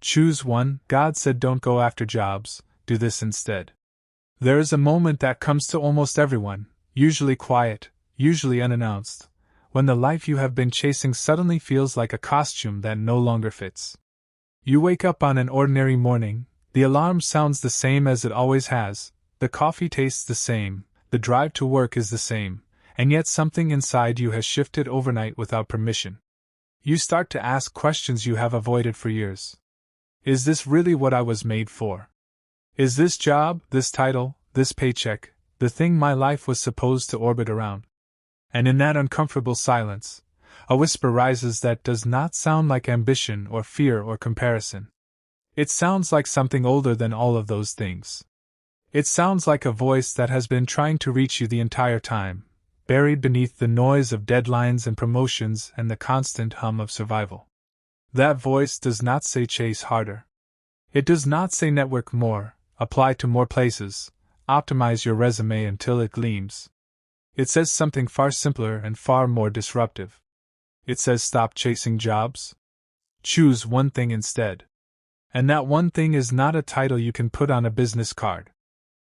Choose one. God said don't go after jobs, do this instead. There is a moment that comes to almost everyone, usually quiet, usually unannounced, when the life you have been chasing suddenly feels like a costume that no longer fits. You wake up on an ordinary morning, the alarm sounds the same as it always has, the coffee tastes the same, the drive to work is the same, and yet something inside you has shifted overnight without permission. You start to ask questions you have avoided for years. Is this really what I was made for? Is this job, this title, this paycheck, the thing my life was supposed to orbit around? And in that uncomfortable silence, a whisper rises that does not sound like ambition or fear or comparison. It sounds like something older than all of those things. It sounds like a voice that has been trying to reach you the entire time, buried beneath the noise of deadlines and promotions and the constant hum of survival. That voice does not say chase harder. It does not say network more, apply to more places, optimize your resume until it gleams. It says something far simpler and far more disruptive. It says stop chasing jobs. Choose one thing instead. And that one thing is not a title you can put on a business card.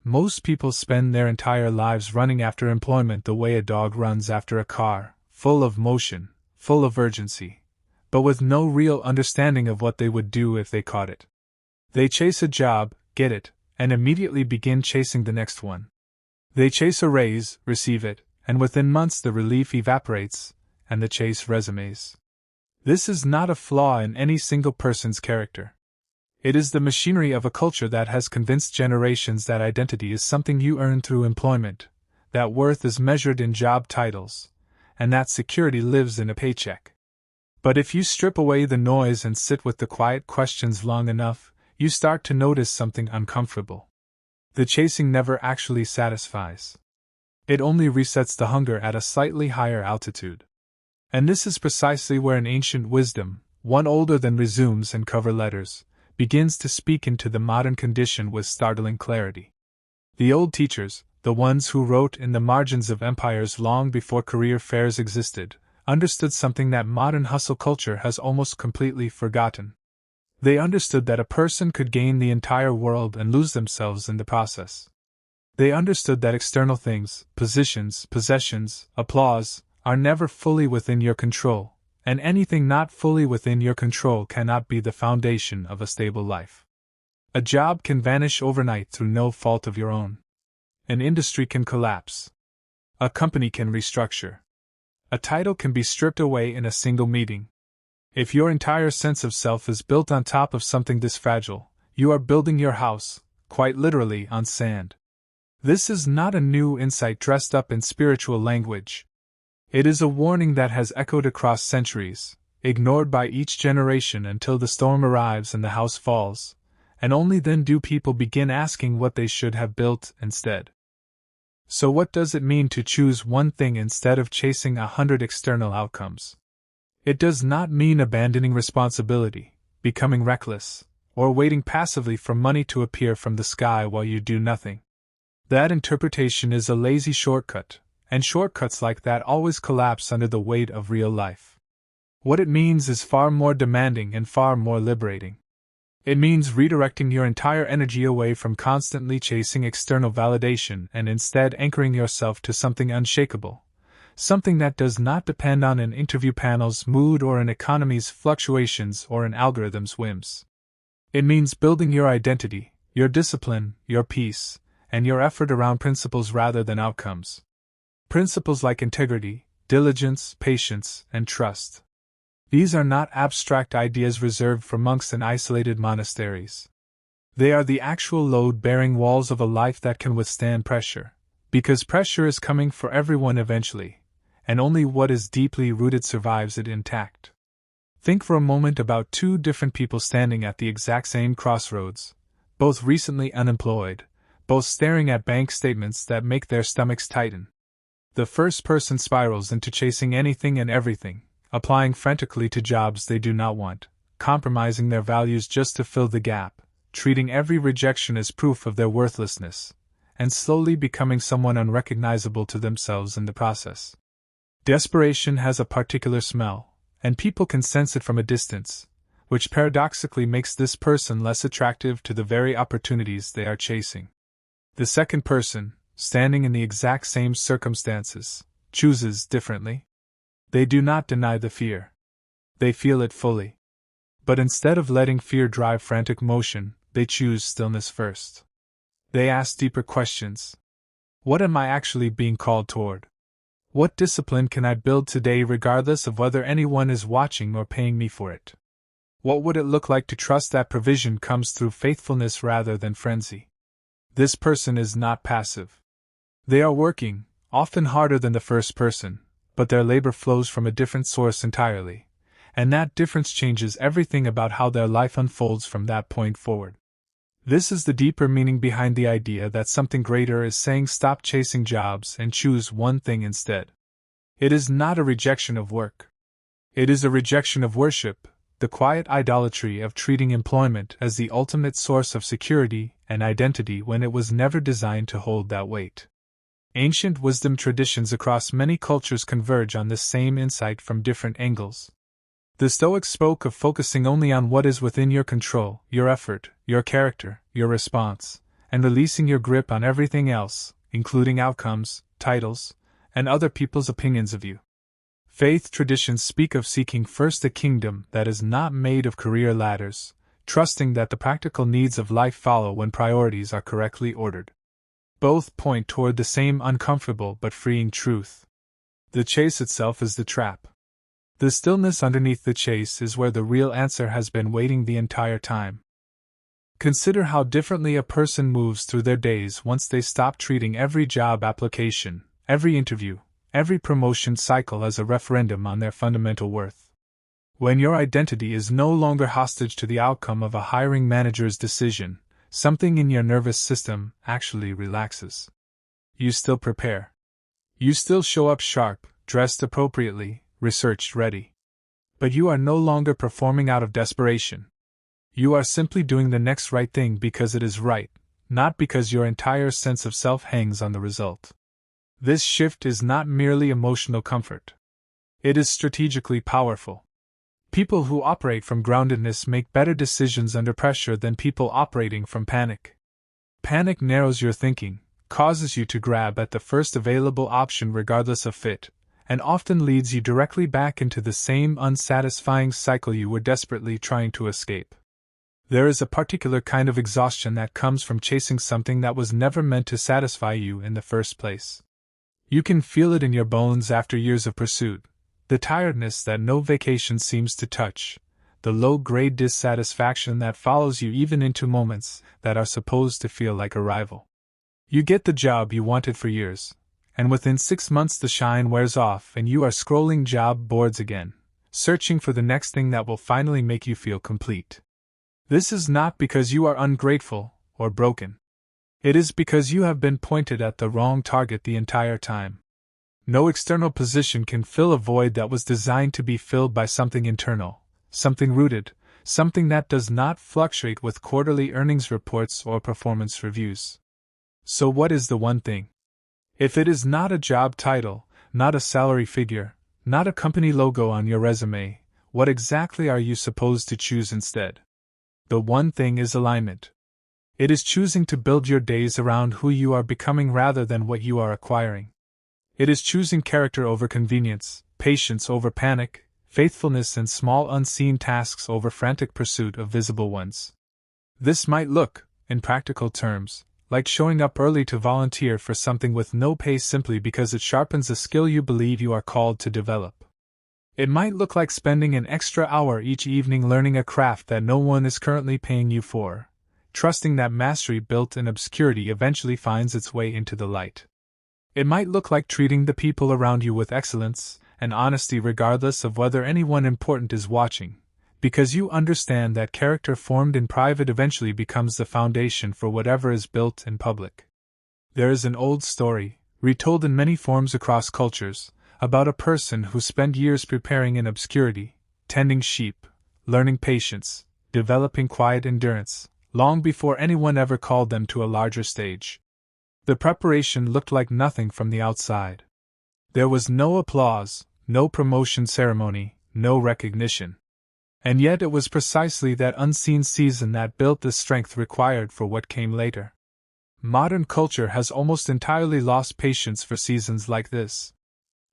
Most people spend their entire lives running after employment the way a dog runs after a car, full of motion, full of urgency, but with no real understanding of what they would do if they caught it. They chase a job, get it, and immediately begin chasing the next one. They chase a raise, receive it, and within months the relief evaporates, and the chase resumes. This is not a flaw in any single person's character. It is the machinery of a culture that has convinced generations that identity is something you earn through employment, that worth is measured in job titles, and that security lives in a paycheck. But if you strip away the noise and sit with the quiet questions long enough, you start to notice something uncomfortable. The chasing never actually satisfies. It only resets the hunger at a slightly higher altitude. And this is precisely where an ancient wisdom, one older than resumes and cover letters, begins to speak into the modern condition with startling clarity. The old teachers, the ones who wrote in the margins of empires long before career fairs existed, understood something that modern hustle culture has almost completely forgotten. They understood that a person could gain the entire world and lose themselves in the process. They understood that external things, positions, possessions, applause, are never fully within your control, and anything not fully within your control cannot be the foundation of a stable life. A job can vanish overnight through no fault of your own. An industry can collapse. A company can restructure. A title can be stripped away in a single meeting. If your entire sense of self is built on top of something this fragile, you are building your house, quite literally, on sand. This is not a new insight dressed up in spiritual language. It is a warning that has echoed across centuries, ignored by each generation until the storm arrives and the house falls, and only then do people begin asking what they should have built instead. So what does it mean to choose one thing instead of chasing 100 external outcomes? It does not mean abandoning responsibility, becoming reckless, or waiting passively for money to appear from the sky while you do nothing. That interpretation is a lazy shortcut, and shortcuts like that always collapse under the weight of real life. What it means is far more demanding and far more liberating. It means redirecting your entire energy away from constantly chasing external validation and instead anchoring yourself to something unshakable. Something that does not depend on an interview panel's mood or an economy's fluctuations or an algorithm's whims. It means building your identity, your discipline, your peace, and your effort around principles rather than outcomes. Principles like integrity, diligence, patience, and trust. These are not abstract ideas reserved for monks in isolated monasteries. They are the actual load-bearing walls of a life that can withstand pressure, because pressure is coming for everyone eventually, and only what is deeply rooted survives it intact. Think for a moment about two different people standing at the exact same crossroads, both recently unemployed, both staring at bank statements that make their stomachs tighten. The first person spirals into chasing anything and everything, applying frantically to jobs they do not want, compromising their values just to fill the gap, treating every rejection as proof of their worthlessness, and slowly becoming someone unrecognizable to themselves in the process. Desperation has a particular smell, and people can sense it from a distance, which paradoxically makes this person less attractive to the very opportunities they are chasing. The second person, standing in the exact same circumstances, chooses differently. They do not deny the fear. They feel it fully. But instead of letting fear drive frantic motion, they choose stillness first. They ask deeper questions. What am I actually being called toward? What discipline can I build today regardless of whether anyone is watching or paying me for it? What would it look like to trust that provision comes through faithfulness rather than frenzy? This person is not passive. They are working, often harder than the first person, but their labor flows from a different source entirely, and that difference changes everything about how their life unfolds from that point forward. This is the deeper meaning behind the idea that something greater is saying stop chasing jobs and choose one thing instead. It is not a rejection of work. It is a rejection of worship, the quiet idolatry of treating employment as the ultimate source of security and identity when it was never designed to hold that weight. Ancient wisdom traditions across many cultures converge on this same insight from different angles. The Stoics spoke of focusing only on what is within your control, your effort, your character, your response, and releasing your grip on everything else, including outcomes, titles, and other people's opinions of you. Faith traditions speak of seeking first a kingdom that is not made of career ladders, trusting that the practical needs of life follow when priorities are correctly ordered. Both point toward the same uncomfortable but freeing truth. The chase itself is the trap. The stillness underneath the chase is where the real answer has been waiting the entire time. Consider how differently a person moves through their days once they stop treating every job application, every interview, every promotion cycle as a referendum on their fundamental worth. When your identity is no longer hostage to the outcome of a hiring manager's decision, something in your nervous system actually relaxes. You still prepare. You still show up sharp, dressed appropriately, researched ready. But you are no longer performing out of desperation. You are simply doing the next right thing because it is right, not because your entire sense of self hangs on the result. This shift is not merely emotional comfort. It is strategically powerful. People who operate from groundedness make better decisions under pressure than people operating from panic. Panic narrows your thinking, causes you to grab at the first available option regardless of fit, and often leads you directly back into the same unsatisfying cycle you were desperately trying to escape. There is a particular kind of exhaustion that comes from chasing something that was never meant to satisfy you in the first place. You can feel it in your bones after years of pursuit, the tiredness that no vacation seems to touch, the low-grade dissatisfaction that follows you even into moments that are supposed to feel like arrival. You get the job you wanted for years, and within 6 months the shine wears off and you are scrolling job boards again, searching for the next thing that will finally make you feel complete. This is not because you are ungrateful or broken. It is because you have been pointed at the wrong target the entire time. No external position can fill a void that was designed to be filled by something internal, something rooted, something that does not fluctuate with quarterly earnings reports or performance reviews. So what is the one thing? If it is not a job title, not a salary figure, not a company logo on your resume, what exactly are you supposed to choose instead? The one thing is alignment. It is choosing to build your days around who you are becoming rather than what you are acquiring. It is choosing character over convenience, patience over panic, faithfulness in small unseen tasks over frantic pursuit of visible ones. This might look, in practical terms, like showing up early to volunteer for something with no pay simply because it sharpens a skill you believe you are called to develop. It might look like spending an extra hour each evening learning a craft that no one is currently paying you for, trusting that mastery built in obscurity eventually finds its way into the light. It might look like treating the people around you with excellence and honesty regardless of whether anyone important is watching, because you understand that character formed in private eventually becomes the foundation for whatever is built in public. There is an old story, retold in many forms across cultures, about a person who spent years preparing in obscurity, tending sheep, learning patience, developing quiet endurance, long before anyone ever called them to a larger stage. The preparation looked like nothing from the outside. There was no applause, no promotion ceremony, no recognition. And yet it was precisely that unseen season that built the strength required for what came later. Modern culture has almost entirely lost patience for seasons like this.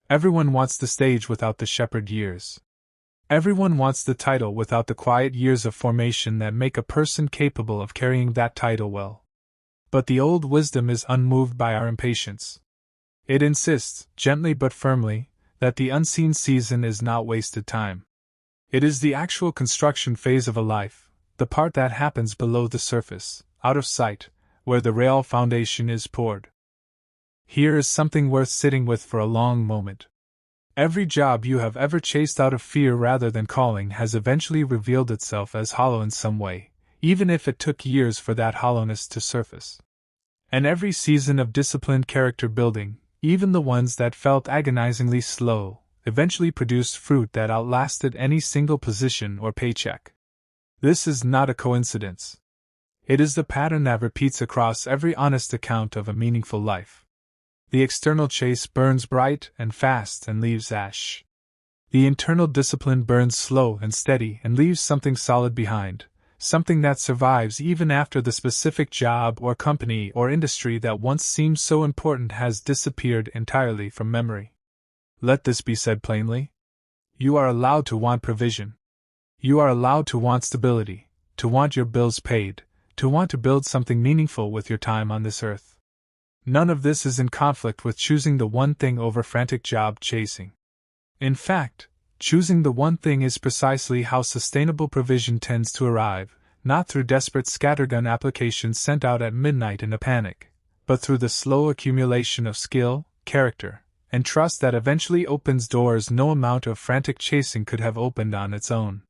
Everyone wants the stage without the shepherd years. Everyone wants the title without the quiet years of formation that make a person capable of carrying that title well. But the old wisdom is unmoved by our impatience. It insists, gently but firmly, that the unseen season is not wasted time. It is the actual construction phase of a life, the part that happens below the surface, out of sight, where the real foundation is poured. Here is something worth sitting with for a long moment. Every job you have ever chased out of fear rather than calling has eventually revealed itself as hollow in some way, even if it took years for that hollowness to surface. And every season of disciplined character building, even the ones that felt agonizingly slow, eventually produced fruit that outlasted any single position or paycheck. This is not a coincidence. It is the pattern that repeats across every honest account of a meaningful life. The external chase burns bright and fast and leaves ash. The internal discipline burns slow and steady and leaves something solid behind, something that survives even after the specific job or company or industry that once seemed so important has disappeared entirely from memory. Let this be said plainly. You are allowed to want provision. You are allowed to want stability, to want your bills paid, to want to build something meaningful with your time on this earth. None of this is in conflict with choosing the one thing over frantic job chasing. In fact, choosing the one thing is precisely how sustainable provision tends to arrive, not through desperate scattergun applications sent out at midnight in a panic, but through the slow accumulation of skill, character, and trust that eventually opens doors no amount of frantic chasing could have opened on its own.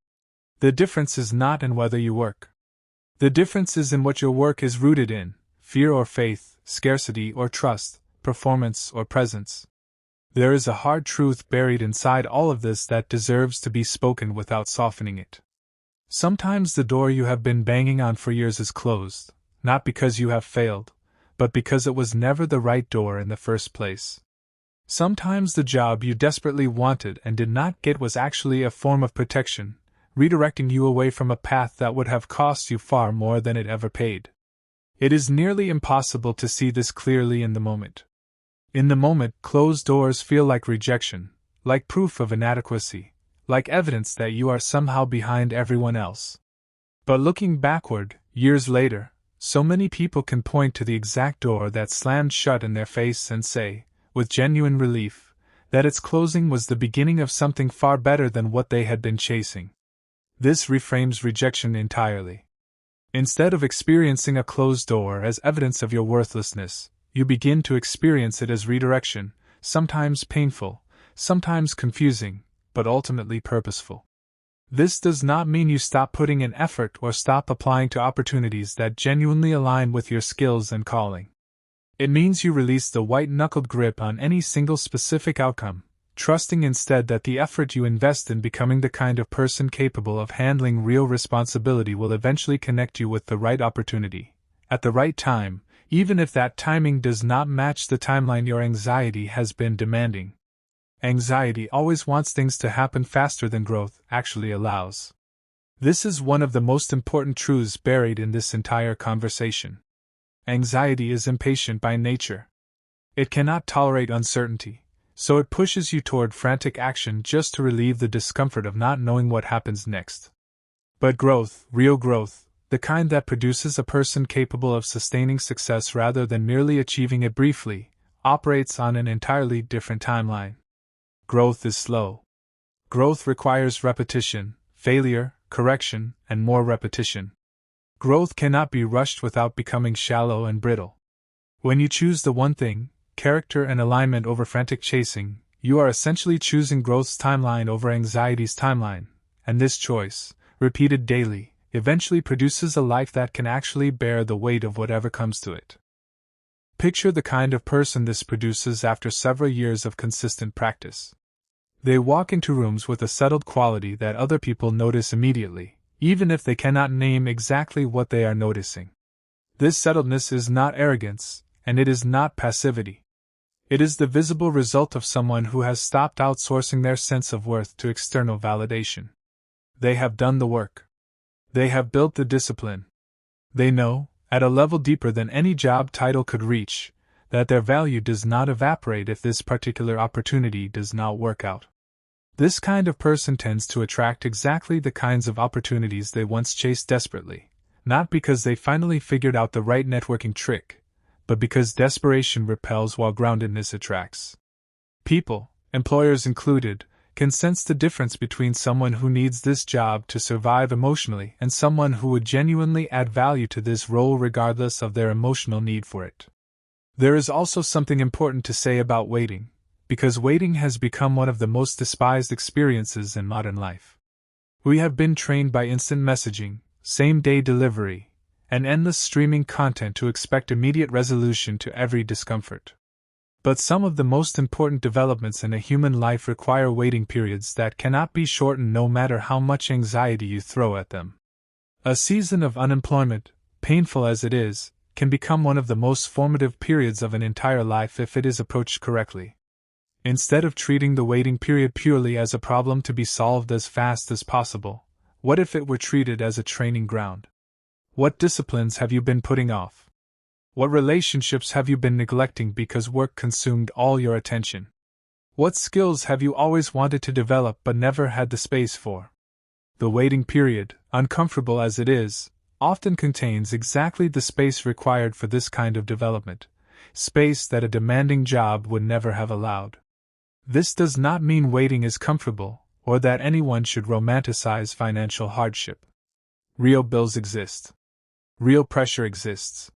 The difference is not in whether you work. The difference is in what your work is rooted in: fear or faith, scarcity or trust, performance or presence. There is a hard truth buried inside all of this that deserves to be spoken without softening it. Sometimes the door you have been banging on for years is closed, not because you have failed, but because it was never the right door in the first place. Sometimes the job you desperately wanted and did not get was actually a form of protection, redirecting you away from a path that would have cost you far more than it ever paid. It is nearly impossible to see this clearly in the moment. In the moment, closed doors feel like rejection, like proof of inadequacy, like evidence that you are somehow behind everyone else. But looking backward, years later, so many people can point to the exact door that slammed shut in their face and say, with genuine relief, that its closing was the beginning of something far better than what they had been chasing. This reframes rejection entirely. Instead of experiencing a closed door as evidence of your worthlessness, you begin to experience it as redirection, sometimes painful, sometimes confusing, but ultimately purposeful. This does not mean you stop putting in effort or stop applying to opportunities that genuinely align with your skills and calling. It means you release the white-knuckled grip on any single specific outcome, trusting instead that the effort you invest in becoming the kind of person capable of handling real responsibility will eventually connect you with the right opportunity, at the right time, even if that timing does not match the timeline your anxiety has been demanding. Anxiety always wants things to happen faster than growth actually allows. This is one of the most important truths buried in this entire conversation. Anxiety is impatient by nature. It cannot tolerate uncertainty, so it pushes you toward frantic action just to relieve the discomfort of not knowing what happens next. But growth, real growth, the kind that produces a person capable of sustaining success rather than merely achieving it briefly, operates on an entirely different timeline. Growth is slow. Growth requires repetition, failure, correction, and more repetition. Growth cannot be rushed without becoming shallow and brittle. When you choose the one thing, character and alignment over frantic chasing, you are essentially choosing growth's timeline over anxiety's timeline, and this choice, repeated daily, eventually produces a life that can actually bear the weight of whatever comes to it. Picture the kind of person this produces after several years of consistent practice. They walk into rooms with a settled quality that other people notice immediately, even if they cannot name exactly what they are noticing. This settledness is not arrogance, and it is not passivity. It is the visible result of someone who has stopped outsourcing their sense of worth to external validation. They have done the work. They have built the discipline. They know, at a level deeper than any job title could reach, that their value does not evaporate if this particular opportunity does not work out. This kind of person tends to attract exactly the kinds of opportunities they once chased desperately, not because they finally figured out the right networking trick, but because desperation repels while groundedness attracts. People, employers included, can sense the difference between someone who needs this job to survive emotionally and someone who would genuinely add value to this role regardless of their emotional need for it. There is also something important to say about waiting, because waiting has become one of the most despised experiences in modern life. We have been trained by instant messaging, same-day delivery, and endless streaming content to expect immediate resolution to every discomfort. But some of the most important developments in a human life require waiting periods that cannot be shortened no matter how much anxiety you throw at them. A season of unemployment, painful as it is, can become one of the most formative periods of an entire life if it is approached correctly. Instead of treating the waiting period purely as a problem to be solved as fast as possible, what if it were treated as a training ground? What disciplines have you been putting off? What relationships have you been neglecting because work consumed all your attention? What skills have you always wanted to develop but never had the space for? The waiting period, uncomfortable as it is, often contains exactly the space required for this kind of development, space that a demanding job would never have allowed. This does not mean waiting is comfortable, or that anyone should romanticize financial hardship. Real bills exist. Real pressure exists.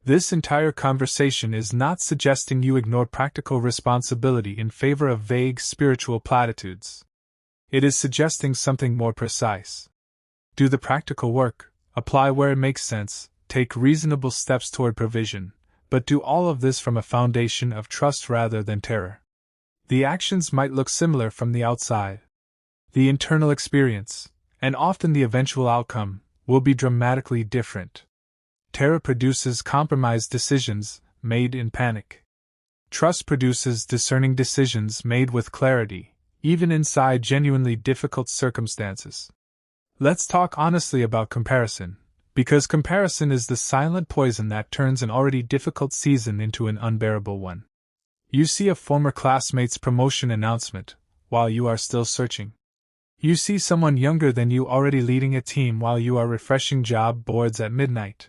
This entire conversation is not suggesting you ignore practical responsibility in favor of vague spiritual platitudes. It is suggesting something more precise. Do the practical work, apply where it makes sense, take reasonable steps toward provision, but do all of this from a foundation of trust rather than terror. The actions might look similar from the outside. The internal experience, and often the eventual outcome, will be dramatically different. Terror produces compromised decisions, made in panic. Trust produces discerning decisions made with clarity, even inside genuinely difficult circumstances. Let's talk honestly about comparison, because comparison is the silent poison that turns an already difficult season into an unbearable one. You see a former classmate's promotion announcement, while you are still searching. You see someone younger than you already leading a team while you are refreshing job boards at midnight.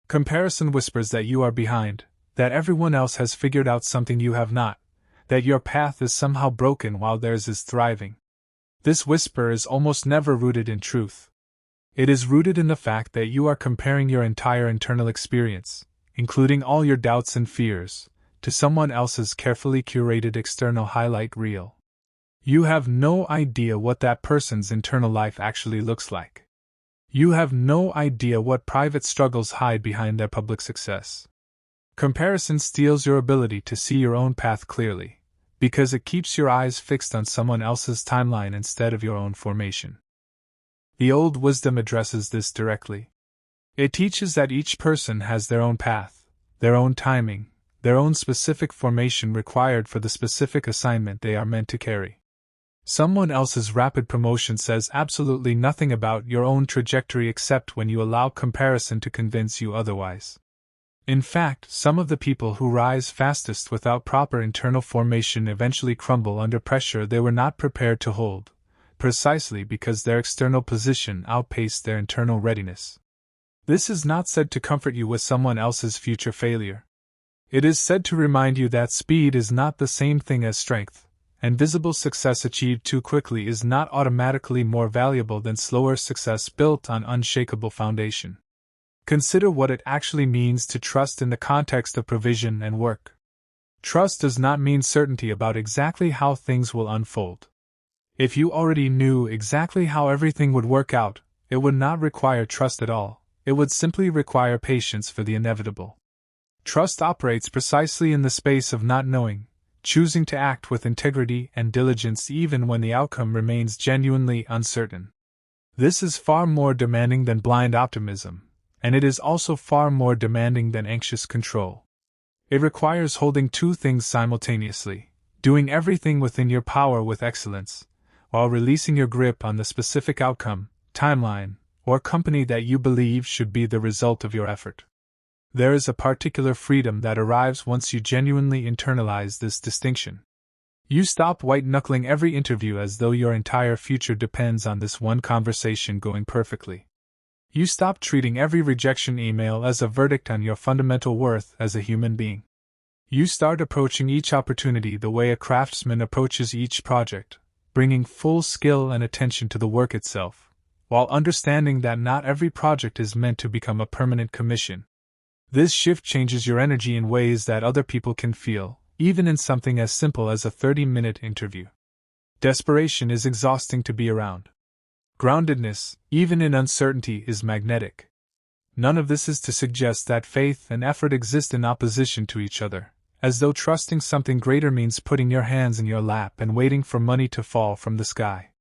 Comparison whispers that you are behind, that everyone else has figured out something you have not, that your path is somehow broken while theirs is thriving. This whisper is almost never rooted in truth. It is rooted in the fact that you are comparing your entire internal experience, including all your doubts and fears, to someone else's carefully curated external highlight reel. You have no idea what that person's internal life actually looks like. You have no idea what private struggles hide behind their public success. Comparison steals your ability to see your own path clearly, because it keeps your eyes fixed on someone else's timeline instead of your own formation. The old wisdom addresses this directly. It teaches that each person has their own path, their own timing, their own specific formation required for the specific assignment they are meant to carry. Someone else's rapid promotion says absolutely nothing about your own trajectory except when you allow comparison to convince you otherwise. In fact, some of the people who rise fastest without proper internal formation eventually crumble under pressure they were not prepared to hold, precisely because their external position outpaced their internal readiness. This is not said to comfort you with someone else's future failure. It is said to remind you that speed is not the same thing as strength, and visible success achieved too quickly is not automatically more valuable than slower success built on unshakable foundation. Consider what it actually means to trust in the context of provision and work. Trust does not mean certainty about exactly how things will unfold. If you already knew exactly how everything would work out, it would not require trust at all, it would simply require patience for the inevitable. Trust operates precisely in the space of not knowing, choosing to act with integrity and diligence even when the outcome remains genuinely uncertain. This is far more demanding than blind optimism, and it is also far more demanding than anxious control. It requires holding two things simultaneously, doing everything within your power with excellence, while releasing your grip on the specific outcome, timeline, or company that you believe should be the result of your effort. There is a particular freedom that arrives once you genuinely internalize this distinction. You stop white-knuckling every interview as though your entire future depends on this one conversation going perfectly. You stop treating every rejection email as a verdict on your fundamental worth as a human being. You start approaching each opportunity the way a craftsman approaches each project, bringing full skill and attention to the work itself, while understanding that not every project is meant to become a permanent commission. This shift changes your energy in ways that other people can feel, even in something as simple as a 30-minute interview. Desperation is exhausting to be around. Groundedness, even in uncertainty, is magnetic. None of this is to suggest that faith and effort exist in opposition to each other, as though trusting something greater means putting your hands in your lap and waiting for money to fall from the sky.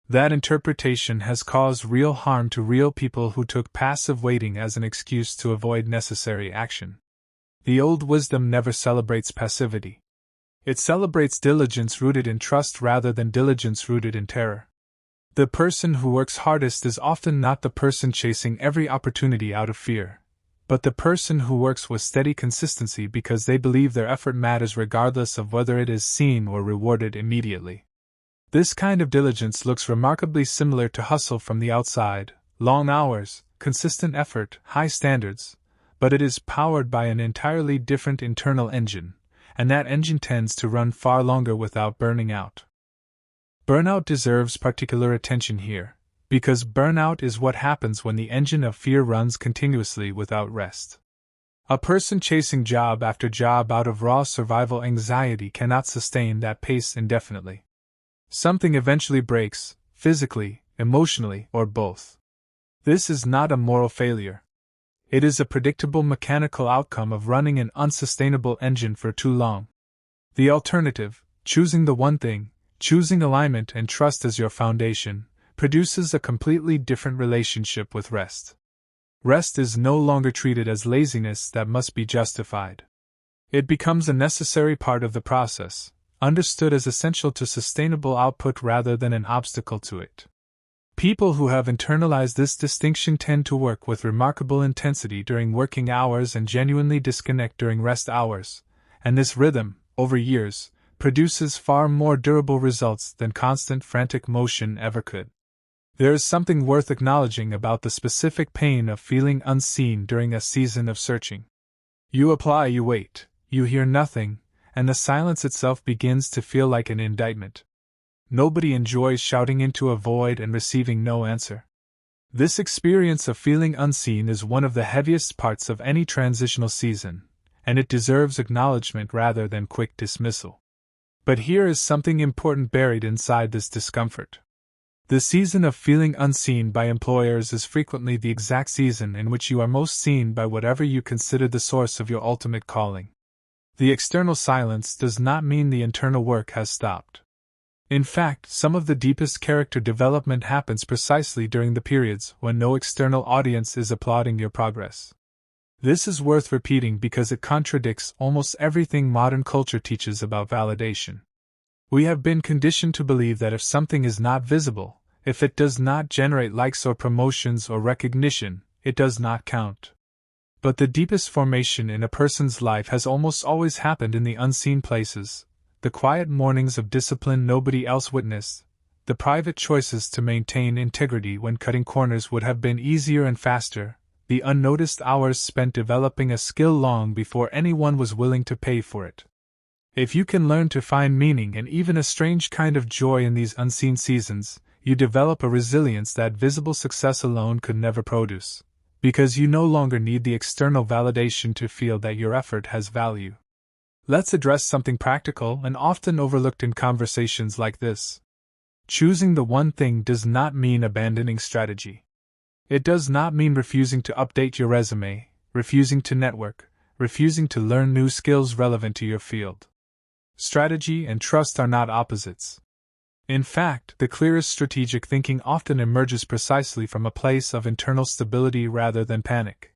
That interpretation has caused real harm to real people who took passive waiting as an excuse to avoid necessary action. The old wisdom never celebrates passivity. It celebrates diligence rooted in trust rather than diligence rooted in terror. The person who works hardest is often not the person chasing every opportunity out of fear, but the person who works with steady consistency because they believe their effort matters regardless of whether it is seen or rewarded immediately. This kind of diligence looks remarkably similar to hustle from the outside: long hours, consistent effort, high standards, but it is powered by an entirely different internal engine, and that engine tends to run far longer without burning out. Burnout deserves particular attention here, because burnout is what happens when the engine of fear runs continuously without rest. A person chasing job after job out of raw survival anxiety cannot sustain that pace indefinitely. Something eventually breaks, physically, emotionally, or both. This is not a moral failure. It is a predictable mechanical outcome of running an unsustainable engine for too long. The alternative, choosing the one thing, choosing alignment and trust as your foundation, produces a completely different relationship with rest. Rest is no longer treated as laziness that must be justified. It becomes a necessary part of the process, understood as essential to sustainable output rather than an obstacle to it. People who have internalized this distinction tend to work with remarkable intensity during working hours and genuinely disconnect during rest hours, and this rhythm, over years, produces far more durable results than constant frantic motion ever could. There is something worth acknowledging about the specific pain of feeling unseen during a season of searching. You apply, you wait, you hear nothing, and the silence itself begins to feel like an indictment. Nobody enjoys shouting into a void and receiving no answer. This experience of feeling unseen is one of the heaviest parts of any transitional season, and it deserves acknowledgement rather than quick dismissal. But here is something important buried inside this discomfort. The season of feeling unseen by employers is frequently the exact season in which you are most seen by whatever you consider the source of your ultimate calling. The external silence does not mean the internal work has stopped. In fact, some of the deepest character development happens precisely during the periods when no external audience is applauding your progress. This is worth repeating because it contradicts almost everything modern culture teaches about validation. We have been conditioned to believe that if something is not visible, if it does not generate likes or promotions or recognition, it does not count. But the deepest formation in a person's life has almost always happened in the unseen places, the quiet mornings of discipline nobody else witnessed, the private choices to maintain integrity when cutting corners would have been easier and faster, the unnoticed hours spent developing a skill long before anyone was willing to pay for it. If you can learn to find meaning and even a strange kind of joy in these unseen seasons, you develop a resilience that visible success alone could never produce, because you no longer need the external validation to feel that your effort has value. Let's address something practical and often overlooked in conversations like this. Choosing the one thing does not mean abandoning strategy. It does not mean refusing to update your resume, refusing to network, refusing to learn new skills relevant to your field. Strategy and trust are not opposites. In fact, the clearest strategic thinking often emerges precisely from a place of internal stability rather than panic.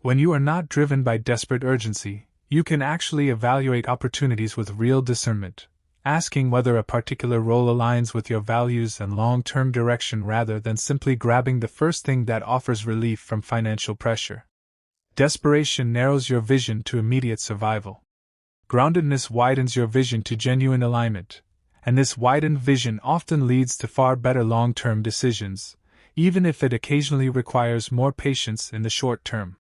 When you are not driven by desperate urgency, you can actually evaluate opportunities with real discernment, asking whether a particular role aligns with your values and long-term direction rather than simply grabbing the first thing that offers relief from financial pressure. Desperation narrows your vision to immediate survival. Groundedness widens your vision to genuine alignment, and this widened vision often leads to far better long-term decisions, even if it occasionally requires more patience in the short term.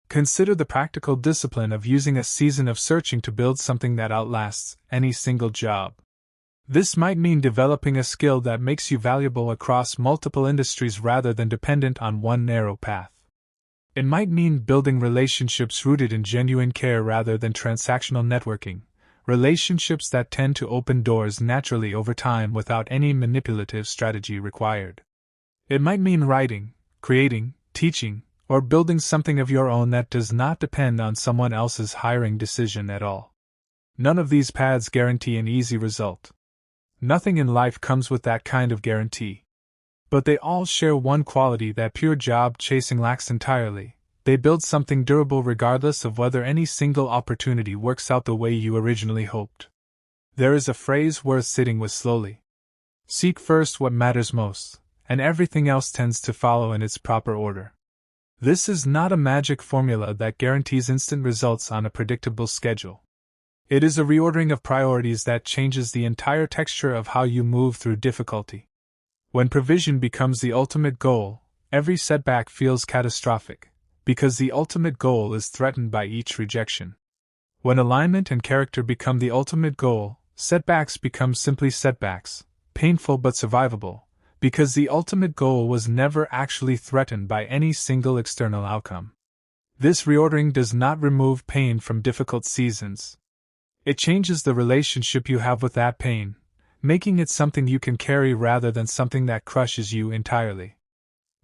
Consider the practical discipline of using a season of searching to build something that outlasts any single job. This might mean developing a skill that makes you valuable across multiple industries rather than dependent on one narrow path. It might mean building relationships rooted in genuine care rather than transactional networking, relationships that tend to open doors naturally over time without any manipulative strategy required. It might mean writing, creating, teaching, or building something of your own that does not depend on someone else's hiring decision at all. None of these paths guarantee an easy result. Nothing in life comes with that kind of guarantee. But they all share one quality that pure job chasing lacks entirely: they build something durable regardless of whether any single opportunity works out the way you originally hoped. There is a phrase worth sitting with slowly. Seek first what matters most, and everything else tends to follow in its proper order. This is not a magic formula that guarantees instant results on a predictable schedule. It is a reordering of priorities that changes the entire texture of how you move through difficulty. When provision becomes the ultimate goal, every setback feels catastrophic, because the ultimate goal is threatened by each rejection. When alignment and character become the ultimate goal, setbacks become simply setbacks, painful but survivable, because the ultimate goal was never actually threatened by any single external outcome. This reordering does not remove pain from difficult seasons. It changes the relationship you have with that pain, making it something you can carry rather than something that crushes you entirely.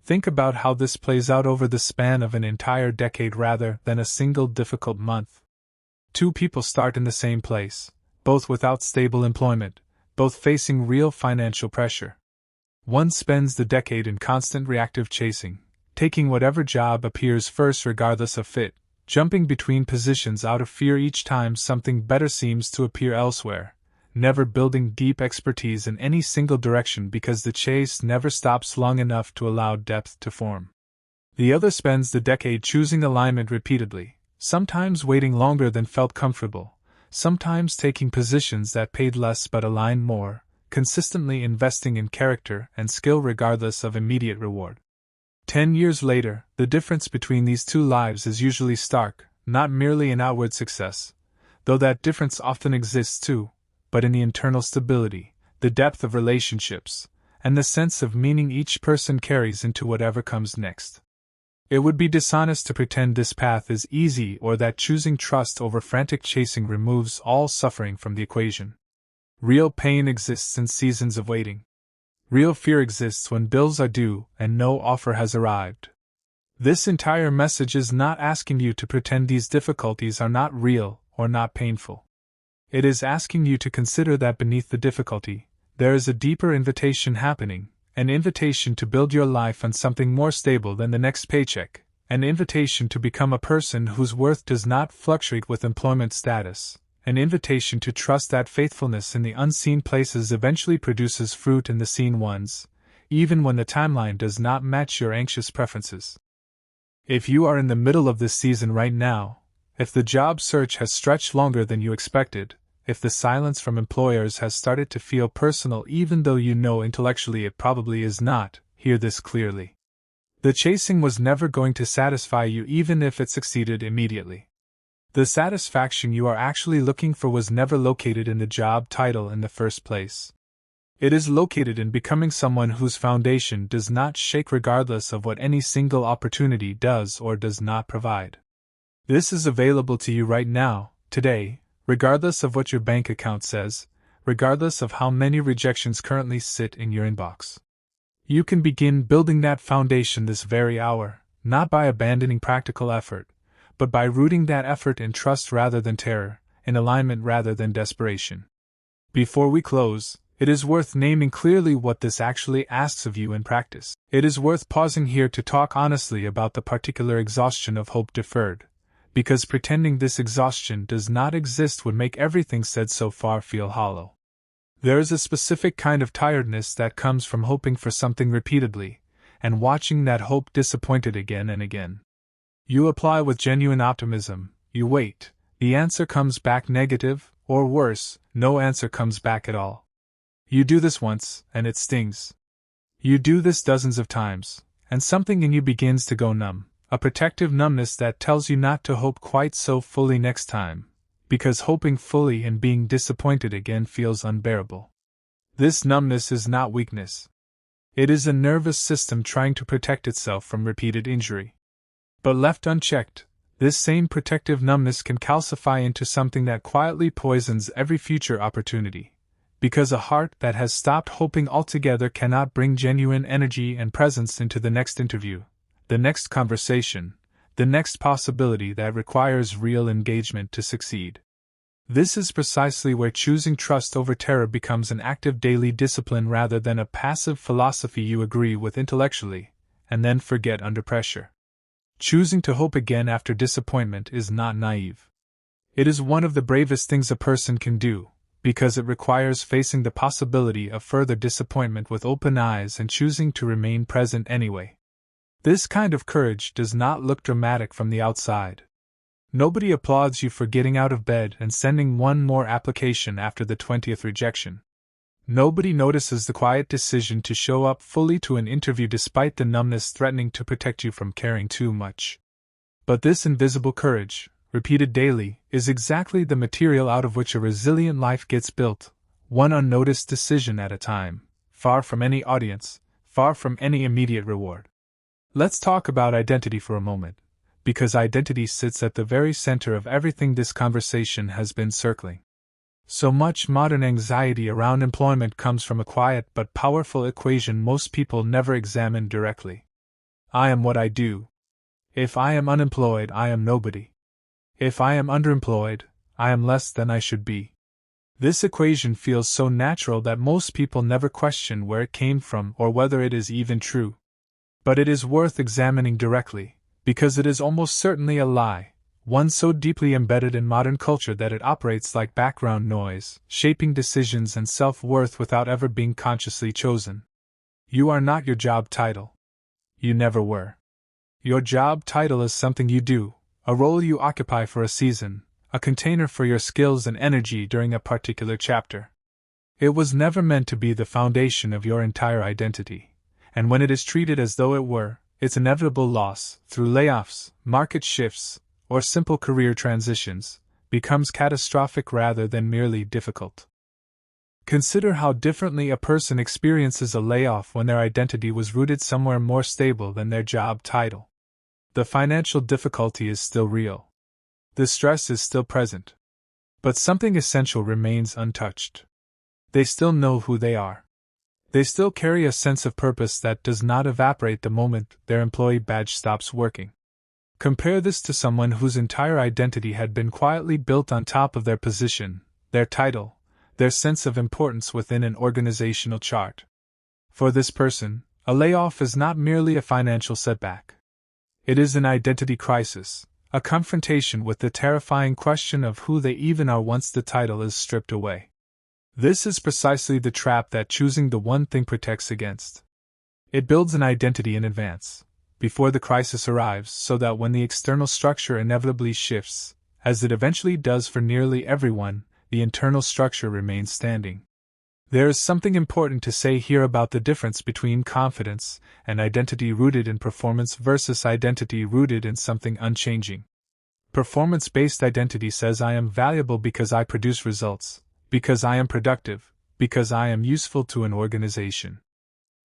Think about how this plays out over the span of an entire decade rather than a single difficult month. Two people start in the same place, both without stable employment, both facing real financial pressure. One spends the decade in constant reactive chasing, taking whatever job appears first regardless of fit, jumping between positions out of fear each time something better seems to appear elsewhere, never building deep expertise in any single direction because the chase never stops long enough to allow depth to form. The other spends the decade choosing alignment repeatedly, sometimes waiting longer than felt comfortable, sometimes taking positions that paid less but aligned more, consistently investing in character and skill regardless of immediate reward. 10 years later, the difference between these two lives is usually stark, not merely in outward success, though that difference often exists too, but in the internal stability, the depth of relationships, and the sense of meaning each person carries into whatever comes next. It would be dishonest to pretend this path is easy or that choosing trust over frantic chasing removes all suffering from the equation. Real pain exists in seasons of waiting. Real fear exists when bills are due and no offer has arrived. This entire message is not asking you to pretend these difficulties are not real or not painful. It is asking you to consider that beneath the difficulty, there is a deeper invitation happening, an invitation to build your life on something more stable than the next paycheck, an invitation to become a person whose worth does not fluctuate with employment status. An invitation to trust that faithfulness in the unseen places eventually produces fruit in the seen ones, even when the timeline does not match your anxious preferences. If you are in the middle of this season right now, if the job search has stretched longer than you expected, if the silence from employers has started to feel personal even though you know intellectually it probably is not, hear this clearly. The chasing was never going to satisfy you even if it succeeded immediately. The satisfaction you are actually looking for was never located in the job title in the first place. It is located in becoming someone whose foundation does not shake regardless of what any single opportunity does or does not provide. This is available to you right now, today, regardless of what your bank account says, regardless of how many rejections currently sit in your inbox. You can begin building that foundation this very hour, not by abandoning practical effort, but by rooting that effort in trust rather than terror, in alignment rather than desperation. Before we close, it is worth naming clearly what this actually asks of you in practice. It is worth pausing here to talk honestly about the particular exhaustion of hope deferred, because pretending this exhaustion does not exist would make everything said so far feel hollow. There is a specific kind of tiredness that comes from hoping for something repeatedly, and watching that hope disappointed again and again. You apply with genuine optimism, you wait, the answer comes back negative, or worse, no answer comes back at all. You do this once, and it stings. You do this dozens of times, and something in you begins to go numb, a protective numbness that tells you not to hope quite so fully next time, because hoping fully and being disappointed again feels unbearable. This numbness is not weakness. It is a nervous system trying to protect itself from repeated injury. But left unchecked, this same protective numbness can calcify into something that quietly poisons every future opportunity, because a heart that has stopped hoping altogether cannot bring genuine energy and presence into the next interview, the next conversation, the next possibility that requires real engagement to succeed. This is precisely where choosing trust over terror becomes an active daily discipline rather than a passive philosophy you agree with intellectually, and then forget under pressure. Choosing to hope again after disappointment is not naive. It is one of the bravest things a person can do, because it requires facing the possibility of further disappointment with open eyes and choosing to remain present anyway. This kind of courage does not look dramatic from the outside. Nobody applauds you for getting out of bed and sending one more application after the 20th rejection. Nobody notices the quiet decision to show up fully to an interview despite the numbness threatening to protect you from caring too much. But this invisible courage, repeated daily, is exactly the material out of which a resilient life gets built, one unnoticed decision at a time, far from any audience, far from any immediate reward. Let's talk about identity for a moment, because identity sits at the very center of everything this conversation has been circling. So much modern anxiety around employment comes from a quiet but powerful equation most people never examine directly. I am what I do. If I am unemployed, I am nobody. If I am underemployed, I am less than I should be. This equation feels so natural that most people never question where it came from or whether it is even true. But it is worth examining directly, because it is almost certainly a lie, one so deeply embedded in modern culture that it operates like background noise, shaping decisions and self-worth without ever being consciously chosen. You are not your job title. You never were. Your job title is something you do, a role you occupy for a season, a container for your skills and energy during a particular chapter. It was never meant to be the foundation of your entire identity, and when it is treated as though it were, its inevitable loss, through layoffs, market shifts, or simple career transitions, becomes catastrophic rather than merely difficult. Consider how differently a person experiences a layoff when their identity was rooted somewhere more stable than their job title. The financial difficulty is still real. The stress is still present. But something essential remains untouched. They still know who they are. They still carry a sense of purpose that does not evaporate the moment their employee badge stops working. Compare this to someone whose entire identity had been quietly built on top of their position, their title, their sense of importance within an organizational chart. For this person, a layoff is not merely a financial setback. It is an identity crisis, a confrontation with the terrifying question of who they even are once the title is stripped away. This is precisely the trap that choosing the one thing protects against. It builds an identity in advance, before the crisis arrives, so that when the external structure inevitably shifts, as it eventually does for nearly everyone, the internal structure remains standing. There is something important to say here about the difference between confidence and identity rooted in performance versus identity rooted in something unchanging. Performance-based identity says I am valuable because I produce results, because I am productive, because I am useful to an organization.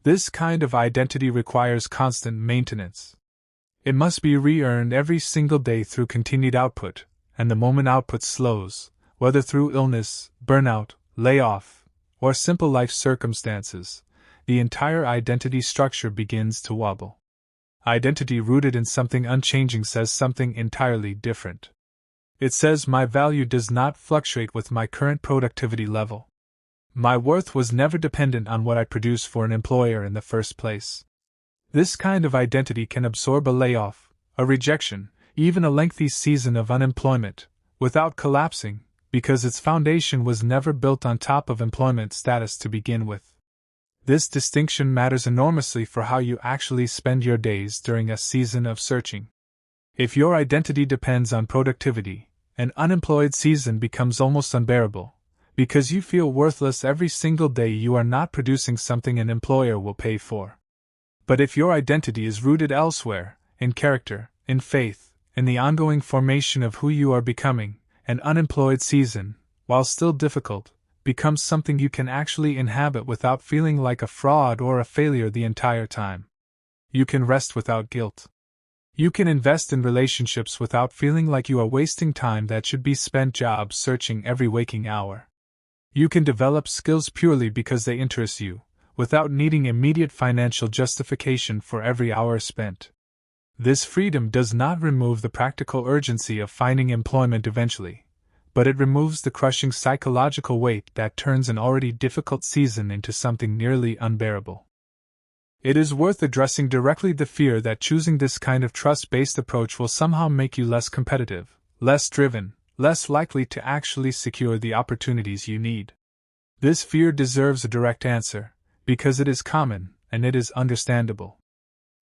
This kind of identity requires constant maintenance. It must be re-earned every single day through continued output, and the moment output slows, whether through illness, burnout, layoff, or simple life circumstances, the entire identity structure begins to wobble. Identity rooted in something unchanging says something entirely different. It says my value does not fluctuate with my current productivity level. My worth was never dependent on what I produce for an employer in the first place. This kind of identity can absorb a layoff, a rejection, even a lengthy season of unemployment, without collapsing, because its foundation was never built on top of employment status to begin with. This distinction matters enormously for how you actually spend your days during a season of searching. If your identity depends on productivity, an unemployed season becomes almost unbearable, because you feel worthless every single day you are not producing something an employer will pay for. But if your identity is rooted elsewhere, in character, in faith, in the ongoing formation of who you are becoming, an unemployed season, while still difficult, becomes something you can actually inhabit without feeling like a fraud or a failure the entire time. You can rest without guilt. You can invest in relationships without feeling like you are wasting time that should be spent job searching every waking hour. You can develop skills purely because they interest you, without needing immediate financial justification for every hour spent. This freedom does not remove the practical urgency of finding employment eventually, but it removes the crushing psychological weight that turns an already difficult season into something nearly unbearable. It is worth addressing directly the fear that choosing this kind of trust-based approach will somehow make you less competitive, less driven, less likely to actually secure the opportunities you need. This fear deserves a direct answer, because it is common, and it is understandable.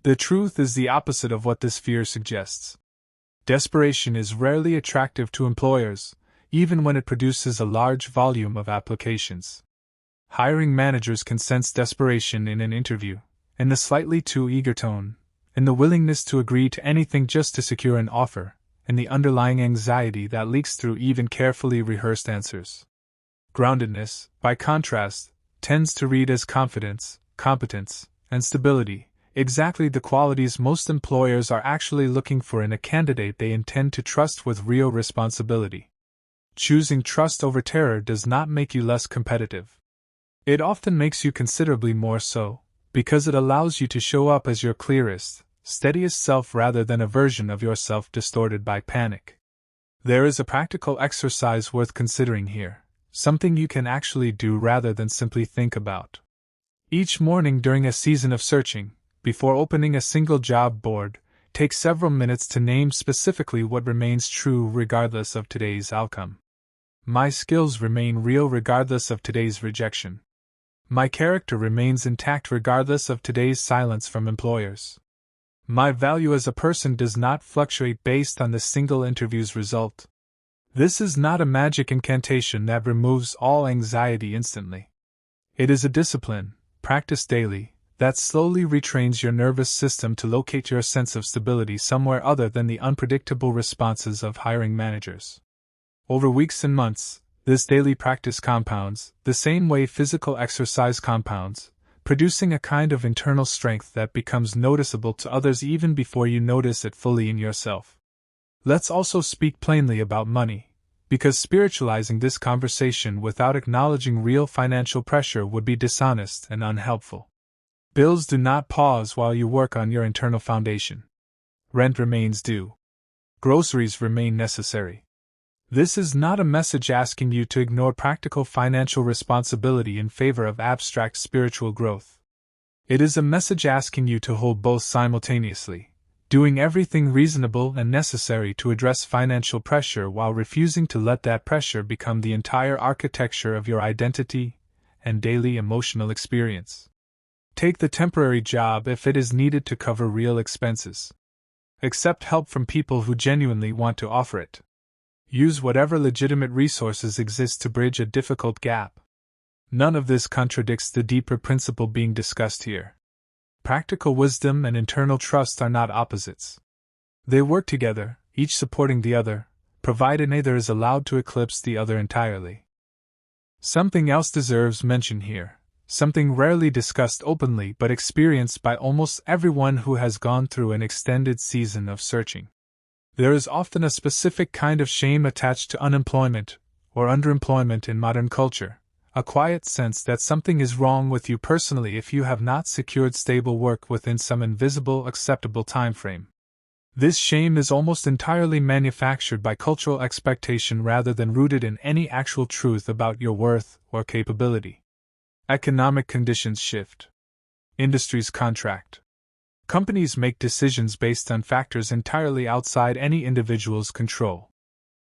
The truth is the opposite of what this fear suggests. Desperation is rarely attractive to employers, even when it produces a large volume of applications. Hiring managers can sense desperation in an interview, in the slightly too eager tone, in the willingness to agree to anything just to secure an offer, in the underlying anxiety that leaks through even carefully rehearsed answers. Groundedness, by contrast, tends to read as confidence, competence, and stability, exactly the qualities most employers are actually looking for in a candidate they intend to trust with real responsibility. Choosing trust over terror does not make you less competitive. It often makes you considerably more so, because it allows you to show up as your clearest, steadiest self rather than a version of yourself distorted by panic. There is a practical exercise worth considering here, something you can actually do rather than simply think about. Each morning during a season of searching, before opening a single job board, take several minutes to name specifically what remains true regardless of today's outcome. My skills remain real regardless of today's rejection. My character remains intact regardless of today's silence from employers. My value as a person does not fluctuate based on the single interview's result. This is not a magic incantation that removes all anxiety instantly. It is a discipline, practiced daily, that slowly retrains your nervous system to locate your sense of stability somewhere other than the unpredictable responses of hiring managers. Over weeks and months, this daily practice compounds, the same way physical exercise compounds, producing a kind of internal strength that becomes noticeable to others even before you notice it fully in yourself. Let's also speak plainly about money, because spiritualizing this conversation without acknowledging real financial pressure would be dishonest and unhelpful. Bills do not pause while you work on your internal foundation. Rent remains due. Groceries remain necessary. This is not a message asking you to ignore practical financial responsibility in favor of abstract spiritual growth. It is a message asking you to hold both simultaneously, doing everything reasonable and necessary to address financial pressure while refusing to let that pressure become the entire architecture of your identity and daily emotional experience. Take the temporary job if it is needed to cover real expenses. Accept help from people who genuinely want to offer it. Use whatever legitimate resources exist to bridge a difficult gap. None of this contradicts the deeper principle being discussed here. Practical wisdom and internal trust are not opposites. They work together, each supporting the other, provided neither is allowed to eclipse the other entirely. Something else deserves mention here, something rarely discussed openly but experienced by almost everyone who has gone through an extended season of searching. There is often a specific kind of shame attached to unemployment, or underemployment in modern culture, a quiet sense that something is wrong with you personally if you have not secured stable work within some invisible, acceptable time frame. This shame is almost entirely manufactured by cultural expectation rather than rooted in any actual truth about your worth or capability. Economic conditions shift. Industries contract. Companies make decisions based on factors entirely outside any individual's control.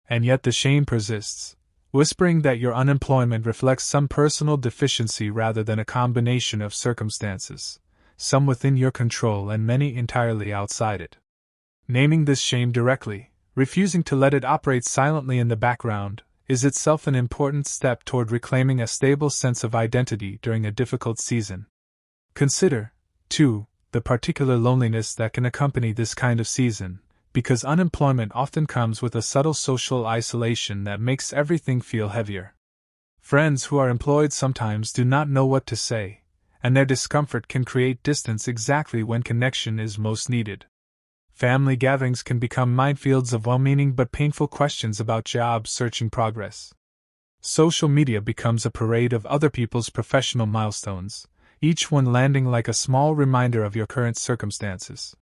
And yet the shame persists, whispering that your unemployment reflects some personal deficiency rather than a combination of circumstances, some within your control and many entirely outside it. Naming this shame directly, refusing to let it operate silently in the background, is itself an important step toward reclaiming a stable sense of identity during a difficult season. Consider, too, the particular loneliness that can accompany this kind of season, because unemployment often comes with a subtle social isolation that makes everything feel heavier. Friends who are employed sometimes do not know what to say, and their discomfort can create distance exactly when connection is most needed. Family gatherings can become minefields of well-meaning but painful questions about job searching progress. Social media becomes a parade of other people's professional milestones, each one landing like a small reminder of your current circumstances.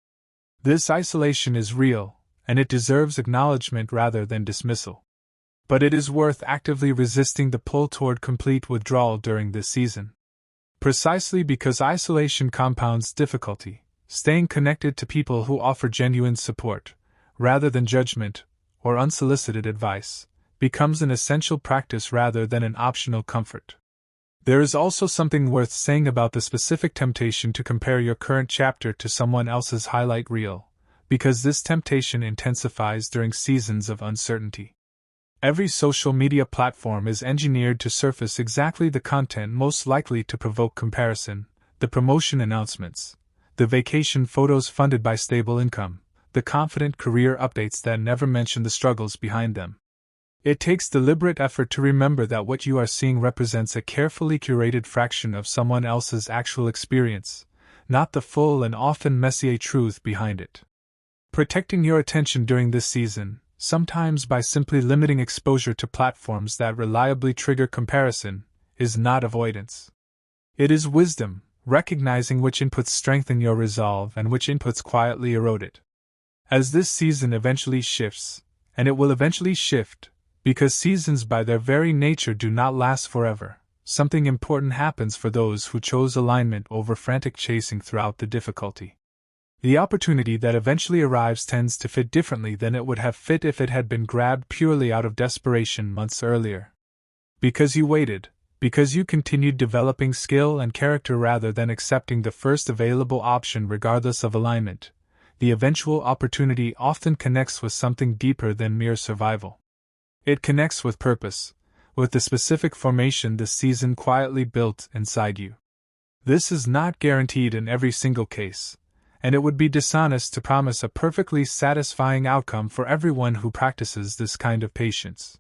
This isolation is real, and it deserves acknowledgement rather than dismissal. But it is worth actively resisting the pull toward complete withdrawal during this season. Precisely because isolation compounds difficulty, staying connected to people who offer genuine support, rather than judgment or unsolicited advice, becomes an essential practice rather than an optional comfort. There is also something worth saying about the specific temptation to compare your current chapter to someone else's highlight reel, because this temptation intensifies during seasons of uncertainty. Every social media platform is engineered to surface exactly the content most likely to provoke comparison: the promotion announcements, the vacation photos funded by stable income, the confident career updates that never mention the struggles behind them. It takes deliberate effort to remember that what you are seeing represents a carefully curated fraction of someone else's actual experience, not the full and often messy truth behind it. Protecting your attention during this season, sometimes by simply limiting exposure to platforms that reliably trigger comparison, is not avoidance. It is wisdom, recognizing which inputs strengthen your resolve and which inputs quietly erode it. As this season eventually shifts, and it will eventually shift, because seasons by their very nature do not last forever, something important happens for those who chose alignment over frantic chasing throughout the difficulty. The opportunity that eventually arrives tends to fit differently than it would have fit if it had been grabbed purely out of desperation months earlier. Because you waited, because you continued developing skill and character rather than accepting the first available option regardless of alignment, the eventual opportunity often connects with something deeper than mere survival. It connects with purpose, with the specific formation this season quietly built inside you. This is not guaranteed in every single case, and it would be dishonest to promise a perfectly satisfying outcome for everyone who practices this kind of patience.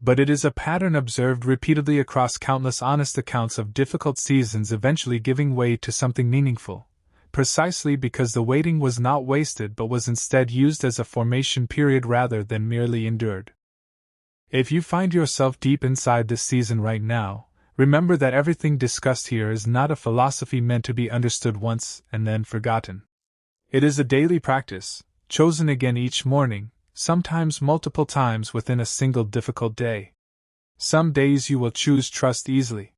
But it is a pattern observed repeatedly across countless honest accounts of difficult seasons eventually giving way to something meaningful, precisely because the waiting was not wasted but was instead used as a formation period rather than merely endured. If you find yourself deep inside this season right now, remember that everything discussed here is not a philosophy meant to be understood once and then forgotten. It is a daily practice, chosen again each morning, sometimes multiple times within a single difficult day. Some days you will choose trust easily.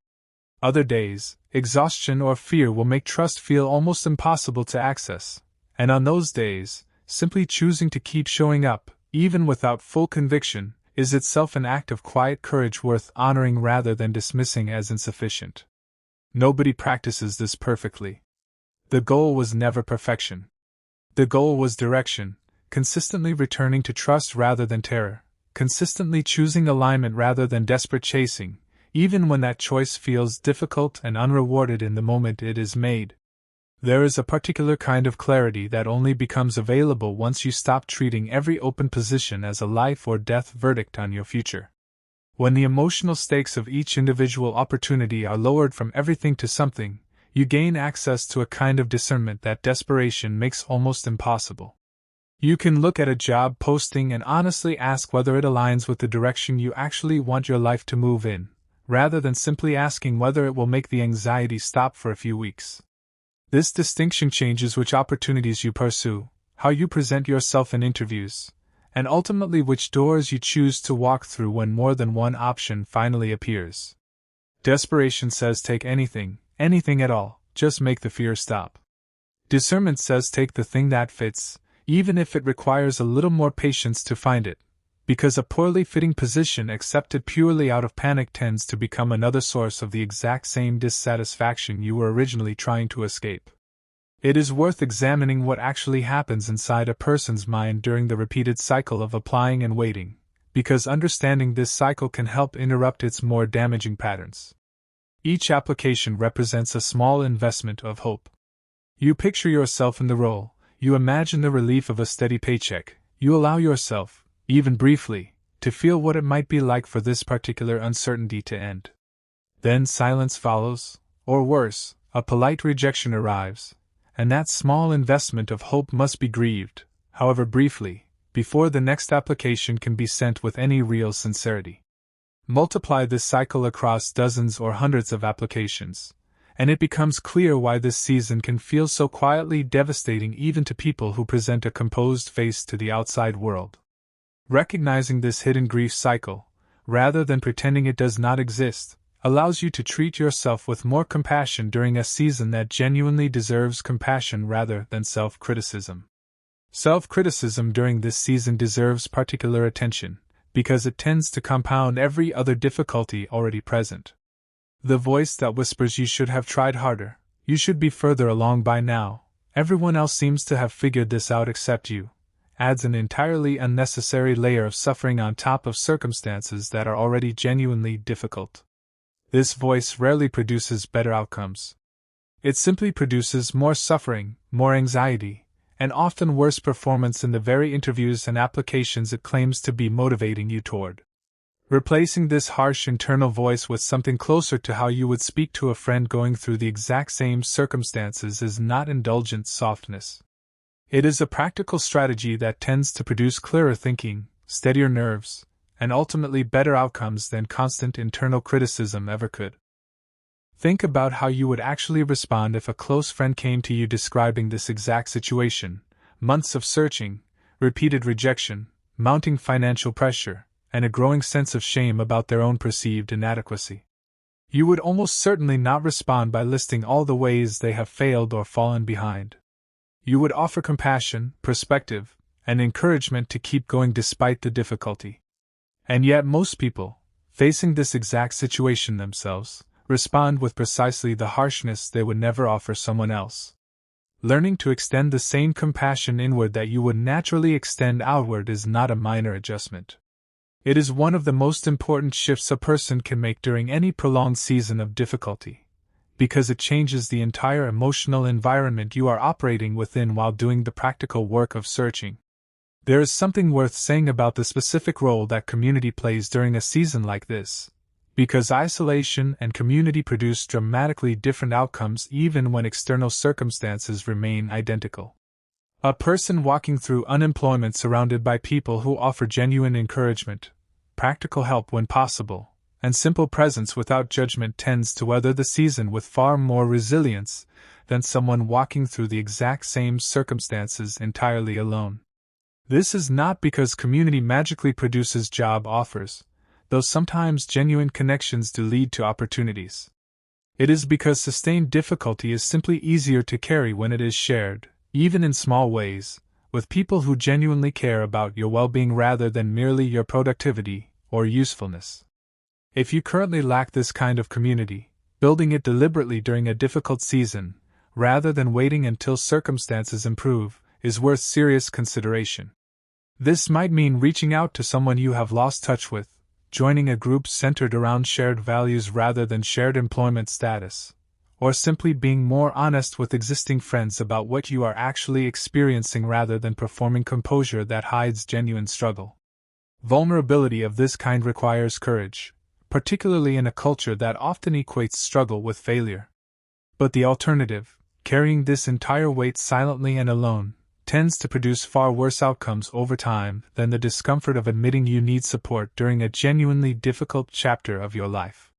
Other days, exhaustion or fear will make trust feel almost impossible to access, and on those days, simply choosing to keep showing up, even without full conviction, is itself an act of quiet courage worth honoring rather than dismissing as insufficient. Nobody practices this perfectly. The goal was never perfection. The goal was direction, consistently returning to trust rather than terror, consistently choosing alignment rather than desperate chasing, even when that choice feels difficult and unrewarded in the moment it is made. There is a particular kind of clarity that only becomes available once you stop treating every open position as a life or death verdict on your future. When the emotional stakes of each individual opportunity are lowered from everything to something, you gain access to a kind of discernment that desperation makes almost impossible. You can look at a job posting and honestly ask whether it aligns with the direction you actually want your life to move in, rather than simply asking whether it will make the anxiety stop for a few weeks. This distinction changes which opportunities you pursue, how you present yourself in interviews, and ultimately which doors you choose to walk through when more than one option finally appears. Desperation says take anything at all, just make the fear stop. Discernment says take the thing that fits, even if it requires a little more patience to find it, because a poorly fitting position accepted purely out of panic tends to become another source of the exact same dissatisfaction you were originally trying to escape. It is worth examining what actually happens inside a person's mind during the repeated cycle of applying and waiting, because understanding this cycle can help interrupt its more damaging patterns. Each application represents a small investment of hope. You picture yourself in the role, you imagine the relief of a steady paycheck, you allow yourself, even briefly, to feel what it might be like for this particular uncertainty to end. Then silence follows, or worse, a polite rejection arrives, and that small investment of hope must be grieved, however briefly, before the next application can be sent with any real sincerity. Multiply this cycle across dozens or hundreds of applications, and it becomes clear why this season can feel so quietly devastating even to people who present a composed face to the outside world. Recognizing this hidden grief cycle, rather than pretending it does not exist, allows you to treat yourself with more compassion during a season that genuinely deserves compassion rather than self-criticism. Self-criticism during this season deserves particular attention, because it tends to compound every other difficulty already present. The voice that whispers you should have tried harder, you should be further along by now, everyone else seems to have figured this out except you, adds an entirely unnecessary layer of suffering on top of circumstances that are already genuinely difficult. This voice rarely produces better outcomes. It simply produces more suffering, more anxiety, and often worse performance in the very interviews and applications it claims to be motivating you toward. Replacing this harsh internal voice with something closer to how you would speak to a friend going through the exact same circumstances is not indulgent softness. It is a practical strategy that tends to produce clearer thinking, steadier nerves, and ultimately better outcomes than constant internal criticism ever could. Think about how you would actually respond if a close friend came to you describing this exact situation: months of searching, repeated rejection, mounting financial pressure, and a growing sense of shame about their own perceived inadequacy. You would almost certainly not respond by listing all the ways they have failed or fallen behind. You would offer compassion, perspective, and encouragement to keep going despite the difficulty. And yet most people, facing this exact situation themselves, respond with precisely the harshness they would never offer someone else. Learning to extend the same compassion inward that you would naturally extend outward is not a minor adjustment. It is one of the most important shifts a person can make during any prolonged season of difficulty, because it changes the entire emotional environment you are operating within while doing the practical work of searching. There is something worth saying about the specific role that community plays during a season like this, because isolation and community produce dramatically different outcomes even when external circumstances remain identical. A person walking through unemployment surrounded by people who offer genuine encouragement, practical help when possible, and simple presence without judgment tends to weather the season with far more resilience than someone walking through the exact same circumstances entirely alone. This is not because community magically produces job offers, though sometimes genuine connections do lead to opportunities. It is because sustained difficulty is simply easier to carry when it is shared, even in small ways, with people who genuinely care about your well-being rather than merely your productivity or usefulness. If you currently lack this kind of community, building it deliberately during a difficult season, rather than waiting until circumstances improve, is worth serious consideration. This might mean reaching out to someone you have lost touch with, joining a group centered around shared values rather than shared employment status, or simply being more honest with existing friends about what you are actually experiencing rather than performing composure that hides genuine struggle. Vulnerability of this kind requires courage, particularly in a culture that often equates struggle with failure. But the alternative, carrying this entire weight silently and alone, tends to produce far worse outcomes over time than the discomfort of admitting you need support during a genuinely difficult chapter of your life.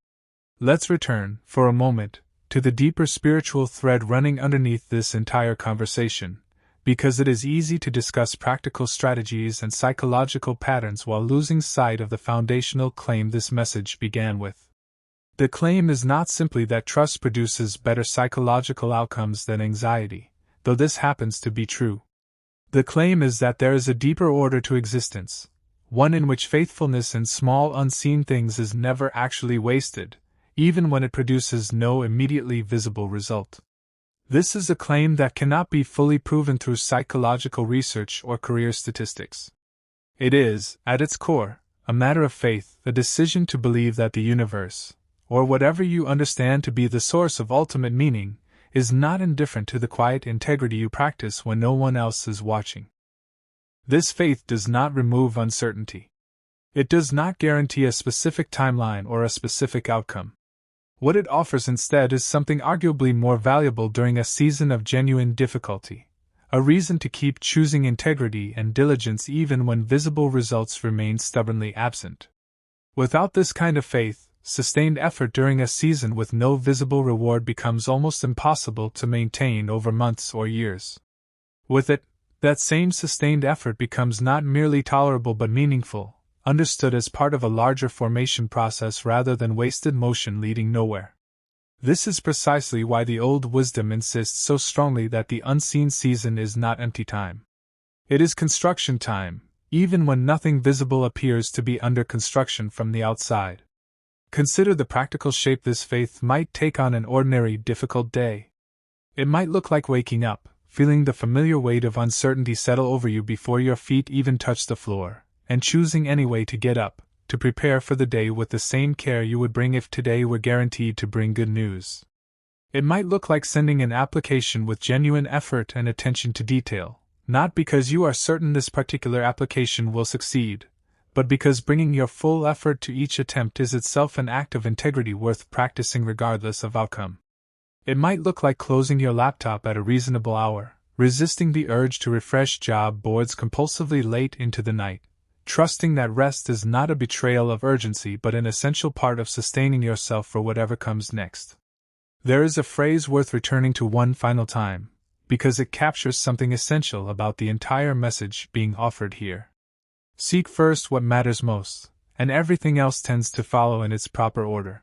Let's return, for a moment, to the deeper spiritual thread running underneath this entire conversation, because it is easy to discuss practical strategies and psychological patterns while losing sight of the foundational claim this message began with. The claim is not simply that trust produces better psychological outcomes than anxiety. though this happens to be true. The claim is that there is a deeper order to existence, one in which faithfulness in small unseen things is never actually wasted, even when it produces no immediately visible result. This is a claim that cannot be fully proven through psychological research or career statistics. It is, at its core, a matter of faith, a decision to believe that the universe, or whatever you understand to be the source of ultimate meaning, is not indifferent to the quiet integrity you practice when no one else is watching. This faith does not remove uncertainty. It does not guarantee a specific timeline or a specific outcome. What it offers instead is something arguably more valuable during a season of genuine difficulty, a reason to keep choosing integrity and diligence even when visible results remain stubbornly absent. Without this kind of faith, sustained effort during a season with no visible reward becomes almost impossible to maintain over months or years. With it, that same sustained effort becomes not merely tolerable but meaningful, understood as part of a larger formation process rather than wasted motion leading nowhere. This is precisely why the old wisdom insists so strongly that the unseen season is not empty time. It is construction time, even when nothing visible appears to be under construction from the outside. Consider the practical shape this faith might take on an ordinary, difficult day. It might look like waking up, feeling the familiar weight of uncertainty settle over you before your feet even touch the floor, and choosing anyway to get up, to prepare for the day with the same care you would bring if today were guaranteed to bring good news. It might look like sending an application with genuine effort and attention to detail, not because you are certain this particular application will succeed, but because bringing your full effort to each attempt is itself an act of integrity worth practicing regardless of outcome. It might look like closing your laptop at a reasonable hour, resisting the urge to refresh job boards compulsively late into the night, trusting that rest is not a betrayal of urgency but an essential part of sustaining yourself for whatever comes next. There is a phrase worth returning to one final time, because it captures something essential about the entire message being offered here. Seek first what matters most, and everything else tends to follow in its proper order.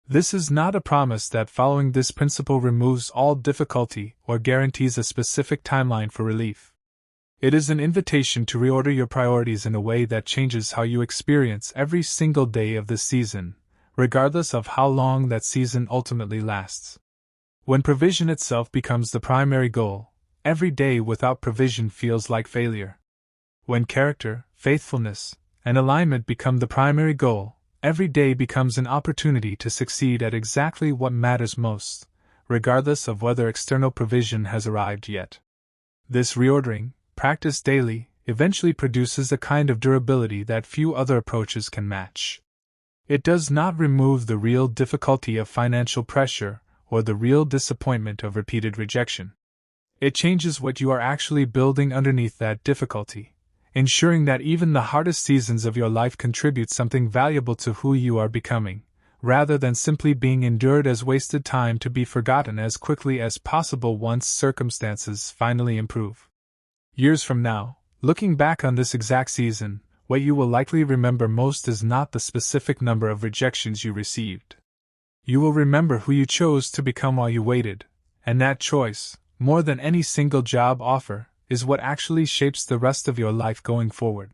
This is not a promise that following this principle removes all difficulty or guarantees a specific timeline for relief. It is an invitation to reorder your priorities in a way that changes how you experience every single day of the season, regardless of how long that season ultimately lasts. When provision itself becomes the primary goal, every day without provision feels like failure. When character, faithfulness, and alignment become the primary goal, every day becomes an opportunity to succeed at exactly what matters most, regardless of whether external provision has arrived yet. This reordering, practiced daily, eventually produces a kind of durability that few other approaches can match. It does not remove the real difficulty of financial pressure or the real disappointment of repeated rejection. It changes what you are actually building underneath that difficulty, ensuring that even the hardest seasons of your life contribute something valuable to who you are becoming, rather than simply being endured as wasted time to be forgotten as quickly as possible once circumstances finally improve. Years from now, looking back on this exact season, what you will likely remember most is not the specific number of rejections you received. You will remember who you chose to become while you waited, and that choice, more than any single job offer, is what actually shapes the rest of your life going forward.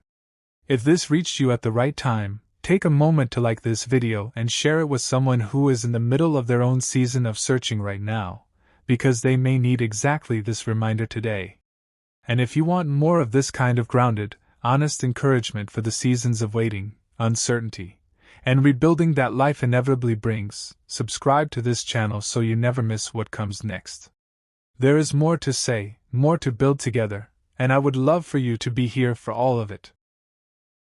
If this reached you at the right time, take a moment to like this video and share it with someone who is in the middle of their own season of searching right now, because they may need exactly this reminder today. And if you want more of this kind of grounded, honest encouragement for the seasons of waiting, uncertainty, and rebuilding that life inevitably brings, subscribe to this channel so you never miss what comes next. There is more to say, more to build together, and I would love for you to be here for all of it.